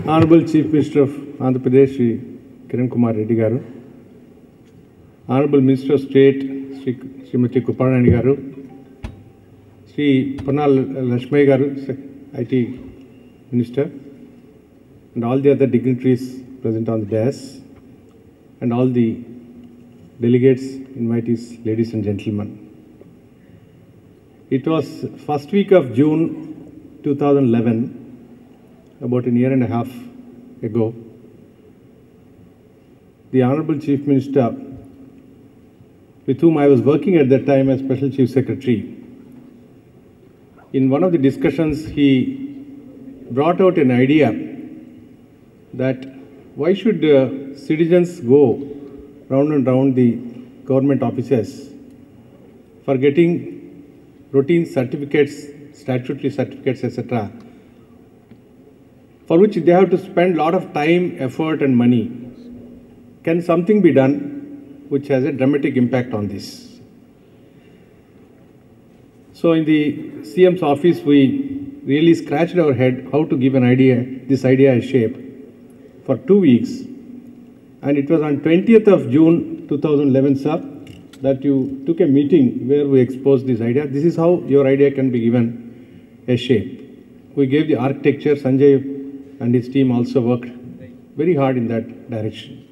Honorable Chief Minister of Andhra Pradesh, Shri Kiran Kumar Reddy Garu, Honorable Minister of State, Srimati Krupalani Garu, Shri Ponnala Lakshmi Garu, IT Minister, and all the other dignitaries present on the dais, and all the delegates, invitees, ladies and gentlemen. It was first week of June 2011, about a year and a half ago. The Honorable Chief Minister, with whom I was working at that time as Special Chief Secretary, in one of the discussions he brought out an idea that why should citizens go round and round the government offices for getting routine certificates, statutory certificates, etc., for which they have to spend a lot of time, effort and money. Can something be done which has a dramatic impact on this? So in the CM's office, we really scratched our head how to give this idea a shape for 2 weeks. And it was on 20th of June 2011, sir, that you took a meeting where we exposed this idea. This is how your idea can be given a shape. We gave the architecture. Sanjay and his team also worked very hard in that direction.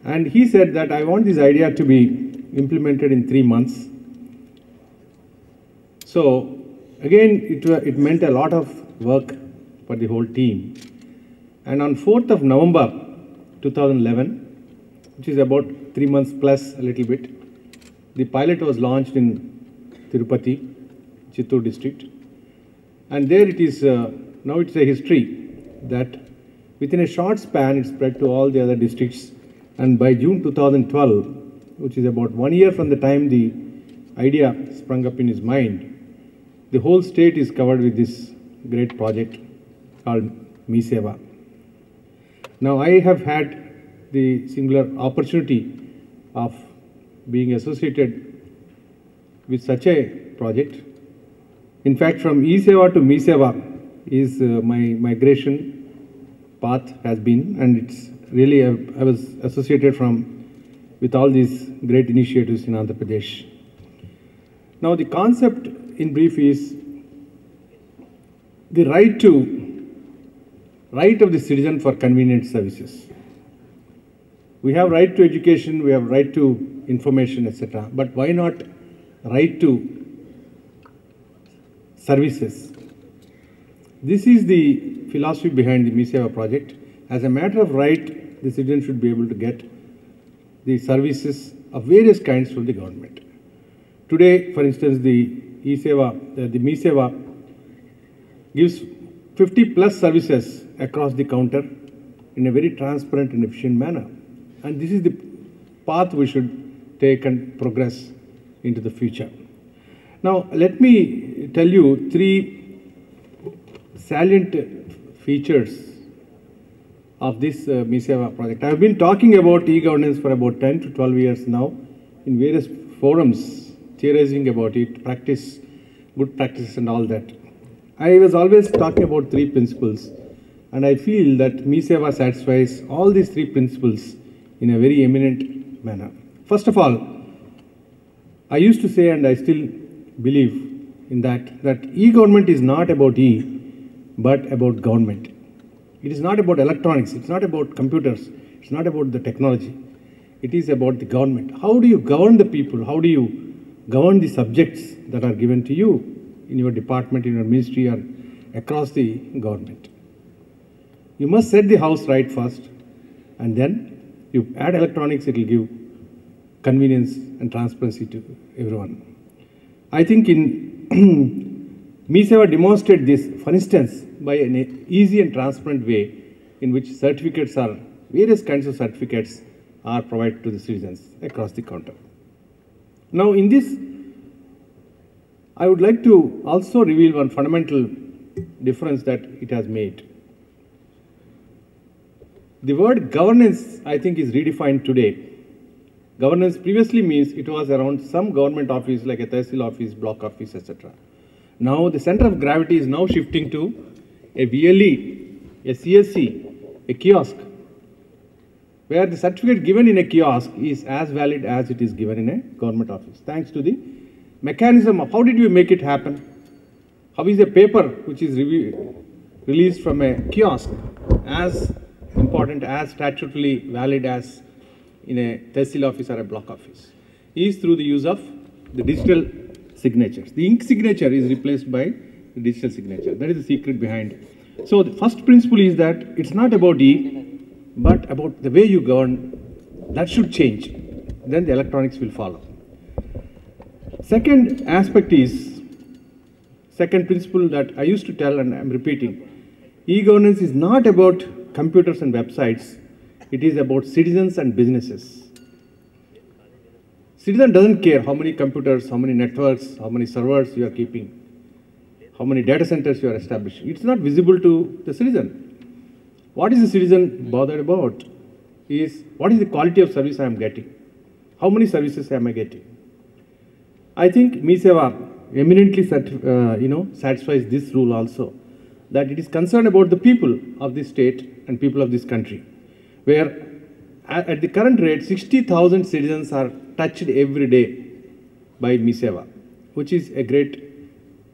And he said that I want this idea to be implemented in 3 months. So again, it meant a lot of work for the whole team. And on 4th of November 2011, which is about 3 months plus a little bit, the pilot was launched in Tirupati, Chittoor district. And there it is, now it's a history that within a short span it spread to all the other districts. And by June 2012, which is about 1 year from the time the idea sprung up in his mind, the whole state is covered with this great project called MeSeva. Now I have had the singular opportunity of being associated with such a project. In fact, from eSeva to MeSeva is my migration path has been, and it's really, I was associated with all these great initiatives in Andhra Pradesh. Now the concept in brief is the right of the citizen for convenient services. We have right to education, we have right to information, etc. But why not right to services? This is the philosophy behind the MeSeva project. As a matter of right, the citizen should be able to get the services of various kinds from the government. Today, for instance, the MeSeva gives 50 plus services across the counter in a very transparent and efficient manner. And this is the path we should take and progress into the future. Now, let me tell you 3 salient features of this MeSeva project. I have been talking about e-governance for about 10 to 12 years now in various forums, theorizing about it, good practices and all that. I was always talking about 3 principles, and I feel that MeSeva satisfies all these 3 principles in a very eminent manner. First of all, I used to say, and I still believe in that e-government is not about e, but about government. It is not about electronics, it's not about computers, it's not about the technology. It is about the government. How do you govern the people? How do you govern the subjects that are given to you in your department, in your ministry, or across the government? You must set the house right first, and then you add electronics, it will give convenience and transparency to everyone. I think in MeSeva demonstrated this, for instance, by an easy and transparent way in which various kinds of certificates are provided to the citizens across the counter. Now in this, I would like to also reveal one fundamental difference that it has made. The word governance, I think, is redefined today. Governance previously means it was around some government office like a tehsil office, block office, etc. Now the center of gravity is now shifting to a VLE, a CSC, a kiosk, where the certificate given in a kiosk is as valid as it is given in a government office, thanks to the mechanism of how did we make it happen? How is a paper which is released from a kiosk as important, as statutorily valid as in a tehsil office or a block office? Is through the use of the digital signatures. The ink signature is replaced by the digital signature. That is the secret behind it. So the first principle is that it's not about but about the way you govern. That should change. Then the electronics will follow. Second aspect is, second principle that I used to tell and I'm repeating, e-governance is not about computers and websites. It is about citizens and businesses. Citizen doesn't care how many computers, how many networks, how many servers you are keeping, how many data centers you are establishing. It's not visible to the citizen. What is the citizen bothered about is what is the quality of service I am getting? How many services am I getting? I think MiSeva eminently satisfies this rule also, that it is concerned about the people of this state and people of this country, where at the current rate, 60,000 citizens are touched every day by MiSeva, which is a great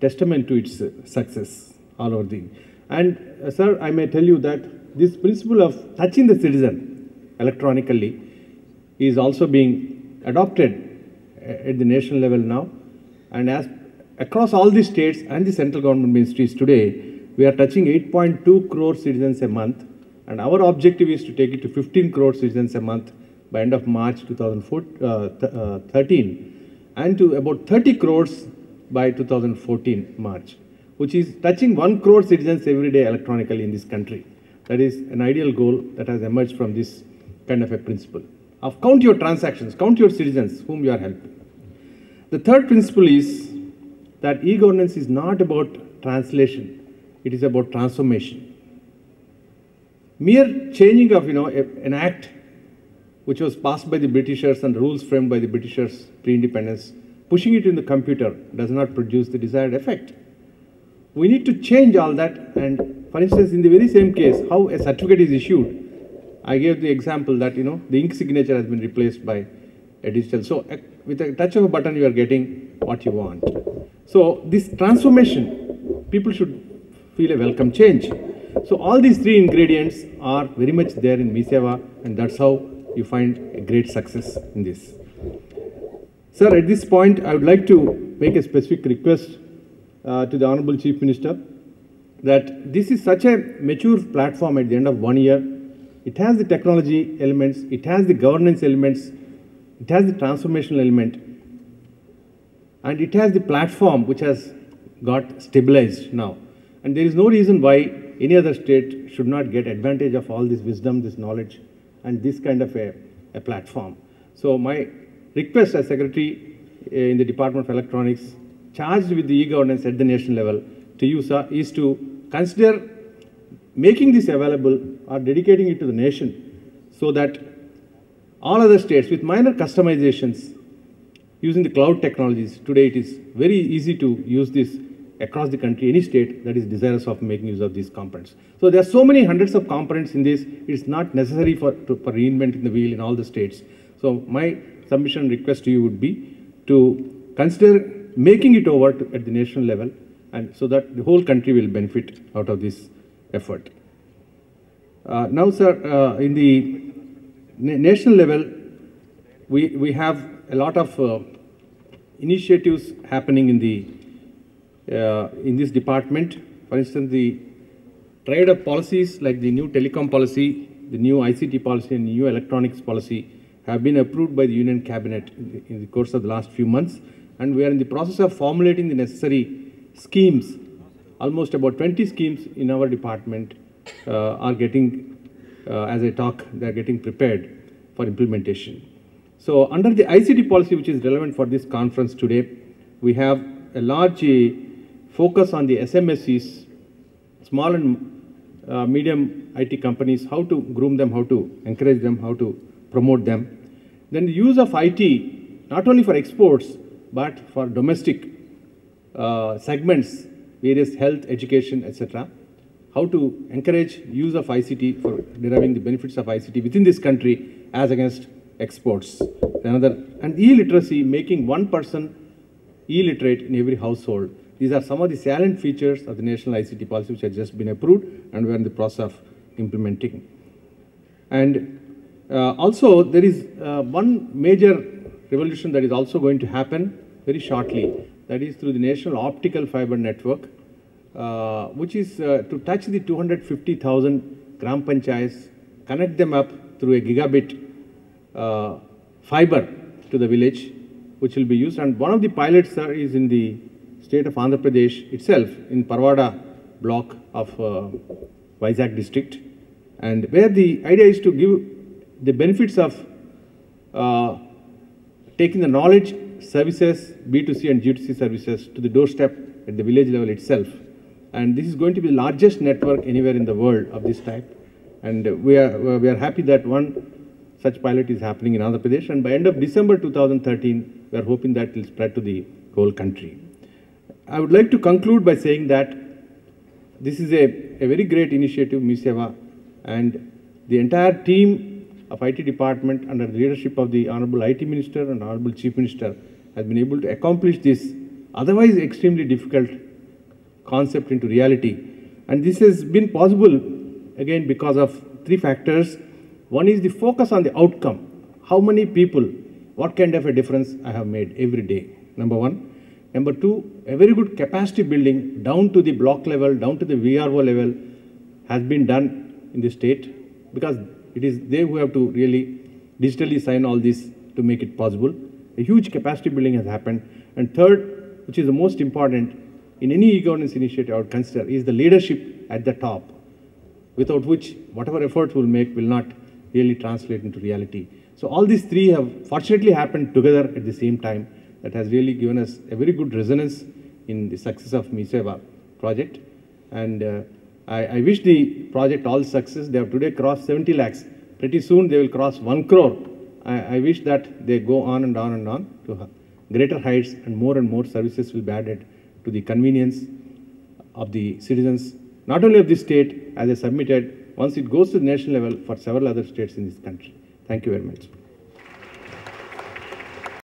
testament to its success all over the. And sir, I may tell you that this principle of touching the citizen electronically is also being adopted at the national level now, and as across all the states and the central government ministries today, we are touching 8.2 crore citizens a month, and our objective is to take it to 15 crore citizens a month by end of March 2013, and to about 30 crores by 2014 March, which is touching 1 crore citizens every day electronically in this country. That is an ideal goal that has emerged from this kind of a principle of count your transactions, count your citizens whom you are helping. The third principle is that e-governance is not about translation, it is about transformation. Mere changing of an act which was passed by the Britishers and rules framed by the Britishers pre-independence, pushing it in the computer does not produce the desired effect. We need to change all that, and for instance, in the very same case, how a certificate is issued, I gave the example that the ink signature has been replaced by a digital. So with a touch of a button, you are getting what you want. So this transformation, people should feel a welcome change. So all these three ingredients are very much there in MiSeva, and that's how you find a great success in this. Sir, at this point, I would like to make a specific request to the Honorable Chief Minister that this is such a mature platform at the end of 1 year. It has the technology elements, it has the governance elements, it has the transformational element, and it has the platform which has got stabilized now. And there is no reason why any other state should not get advantage of all this wisdom, this knowledge, and this kind of a platform. So my request as Secretary in the Department of Electronics, charged with the e-governance at the national level to you, sir, is to consider making this available or dedicating it to the nation so that all other states with minor customizations using the cloud technologies, today it is very easy to use this across the country, any state that is desirous of making use of these components. So there are so many hundreds of components in this, it's not necessary for reinventing the wheel in all the states. So my submission request to you would be to consider making it over at the national level, and so that the whole country will benefit out of this effort. Now, sir, in the national level, we have a lot of initiatives happening in this department. For instance, the trade of policies like the new telecom policy, the new ICT policy, and new electronics policy have been approved by the Union Cabinet in the course of the last few months, and we are in the process of formulating the necessary schemes. Almost about 20 schemes in our department are getting, as I talk, they are getting prepared for implementation. So under the ICT policy, which is relevant for this conference today, we have a large focus on the SMSCs, small and medium IT companies, how to groom them, how to encourage them, how to promote them. Then the use of IT, not only for exports, but for domestic segments, various health, education, etc. how to encourage use of ICT for deriving the benefits of ICT within this country as against exports. Another, and e-literacy, making one person illiterate in every household. These are some of the salient features of the National ICT Policy which has just been approved and we are in the process of implementing. And also there is one major revolution that is also going to happen very shortly, that is through the National Optical Fiber Network, which is to touch the 250,000 Gram Panchayats, connect them up through a gigabit fiber to the village, which will be used. And one of the pilots is in the state of Andhra Pradesh itself, in Parwada block of Vizag district, and where the idea is to give the benefits of taking the knowledge services, B2C and G2C services to the doorstep at the village level itself. And this is going to be the largest network anywhere in the world of this type. And we are happy that one such pilot is happening in Andhra Pradesh, and by end of December 2013, we are hoping that it will spread to the whole country. I would like to conclude by saying that this is a very great initiative, MiSeva, and the entire team of IT department under the leadership of the Honorable IT Minister and Honorable Chief Minister has been able to accomplish this otherwise extremely difficult concept into reality. And this has been possible again because of three factors. One is the focus on the outcome. How many people, what kind of a difference I have made every day, number one. Number two, a very good capacity building down to the block level, down to the VRO level has been done in the state, because it is they who have to really digitally sign all this to make it possible. A huge capacity building has happened. And third, which is the most important in any e-governance initiative I would consider, is the leadership at the top, without which whatever efforts we'll make will not really translate into reality. So all these three have fortunately happened together at the same time. That has really given us a very good resonance in the success of MiSeva project. And I wish the project all success. They have today crossed 70 lakhs. Pretty soon they will cross 1 crore. I wish that they go on and on and on to greater heights, and more services will be added to the convenience of the citizens, not only of this state as I submitted, once it goes to the national level for several other states in this country. Thank you very much.